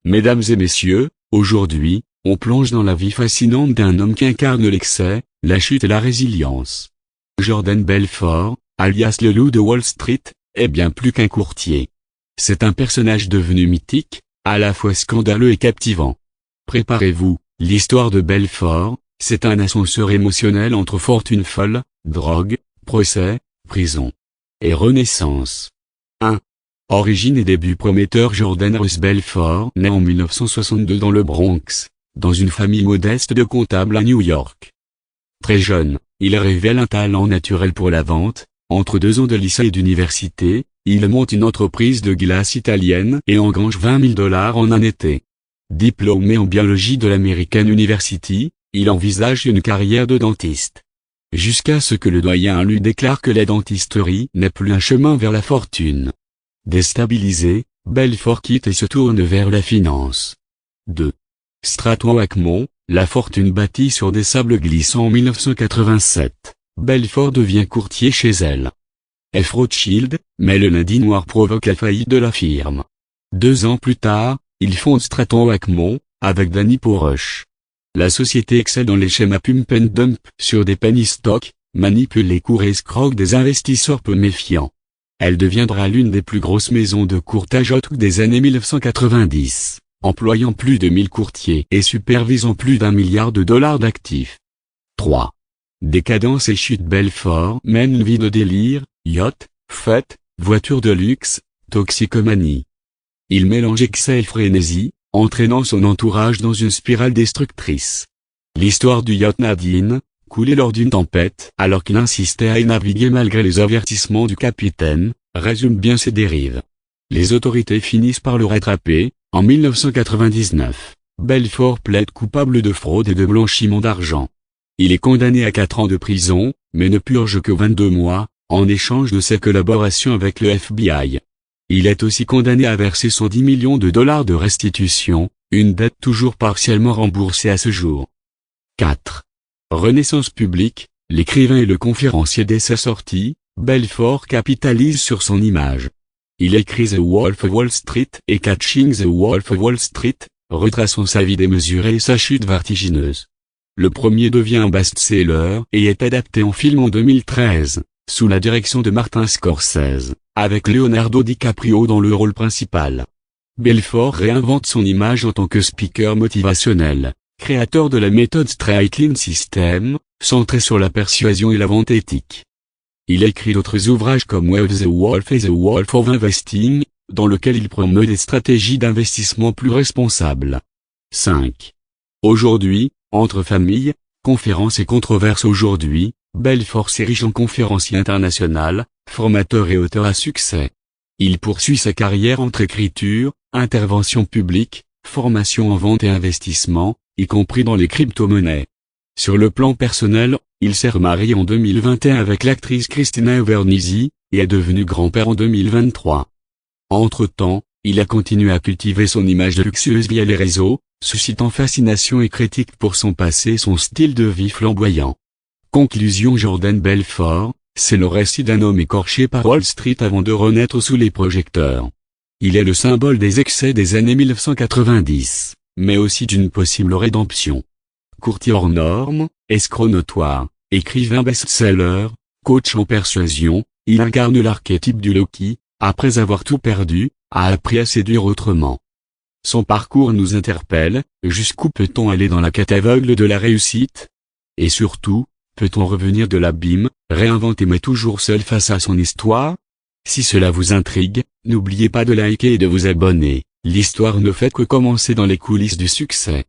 Mesdames et messieurs, aujourd'hui, on plonge dans la vie fascinante d'un homme qui incarne l'excès, la chute et la résilience. Jordan Belfort, alias le loup de Wall Street, est bien plus qu'un courtier. C'est un personnage devenu mythique, à la fois scandaleux et captivant. Préparez-vous, l'histoire de Belfort, c'est un ascenseur émotionnel entre fortune folle, drogue, procès, prison et renaissance. 1. Origine et début prometteur. Jordan Russ Belfort naît en 1962 dans le Bronx, dans une famille modeste de comptables à New York. Très jeune, il révèle un talent naturel pour la vente. Entre 2 ans de lycée et d'université, il monte une entreprise de glace italienne et engrange $20 000 en un été. Diplômé en biologie de l'American University, il envisage une carrière de dentiste. Jusqu'à ce que le doyen lui déclare que la dentisterie n'est plus un chemin vers la fortune. Déstabilisé, Belfort quitte et se tourne vers la finance. 2. Stratton-Acmont, la fortune bâtie sur des sables glissants. En 1987, Belfort devient courtier chez elle. F. Rothschild, mais le lundi noir provoque la faillite de la firme. 2 ans plus tard, il fonde Stratton-Acmont, avec Danny Porush. La société excelle dans les schémas pump and dump sur des penny stocks, manipule les cours et escroque des investisseurs peu méfiants. Elle deviendra l'une des plus grosses maisons de courtage des années 1990, employant plus de 1000 courtiers et supervisant plus d'1 milliard de dollars d'actifs. 3. Décadence et chute. Belfort mène une vie de délire, yacht, fêtes, voitures de luxe, toxicomanie. Il mélange excès et frénésie, entraînant son entourage dans une spirale destructrice. L'histoire du yacht Nadine, coulé lors d'une tempête alors qu'il insistait à y naviguer malgré les avertissements du capitaine, résume bien ses dérives. Les autorités finissent par le rattraper. En 1999, Belfort plaide coupable de fraude et de blanchiment d'argent. Il est condamné à 4 ans de prison, mais ne purge que 22 mois, en échange de sa collaboration avec le FBI. Il est aussi condamné à verser $110 millions de restitution, une dette toujours partiellement remboursée à ce jour. 4. Renaissance publique, l'écrivain et le conférencier dès sa sortie, Belfort capitalise sur son image. Il écrit The Wolf of Wall Street et Catching the Wolf of Wall Street, retraçant sa vie démesurée et sa chute vertigineuse. Le premier devient un best-seller et est adapté en film en 2013, sous la direction de Martin Scorsese, avec Leonardo DiCaprio dans le rôle principal. Belfort réinvente son image en tant que speaker motivationnel, créateur de la méthode Straight Line System, centrée sur la persuasion et la vente éthique. Il écrit d'autres ouvrages comme Where the Wolf et The Wolf of Investing, dans lequel il promeut des stratégies d'investissement plus responsables. 5. Aujourd'hui, entre famille, conférences et controverses. Aujourd'hui, Belfort s'érige en conférencier international, formateur et auteur à succès. Il poursuit sa carrière entre écriture, intervention publique, formation en vente et investissement, y compris dans les crypto-monnaies. Sur le plan personnel, il s'est remarié en 2021 avec l'actrice Christina Overnisi, et est devenu grand-père en 2023. Entre-temps, il a continué à cultiver son image luxueuse via les réseaux, suscitant fascination et critique pour son passé et son style de vie flamboyant. Conclusion. Jordan Belfort, c'est le récit d'un homme écorché par Wall Street avant de renaître sous les projecteurs. Il est le symbole des excès des années 1990, mais aussi d'une possible rédemption. Courtier hors norme, escroc notoire, écrivain best-seller, coach en persuasion, il incarne l'archétype du loup qui, après avoir tout perdu, a appris à séduire autrement. Son parcours nous interpelle. Jusqu'où peut-on aller dans la quête aveugle de la réussite? Et surtout, peut-on revenir de l'abîme, réinventer mais toujours seul face à son histoire? Si cela vous intrigue, n'oubliez pas de liker et de vous abonner. L'histoire ne fait que commencer dans les coulisses du succès.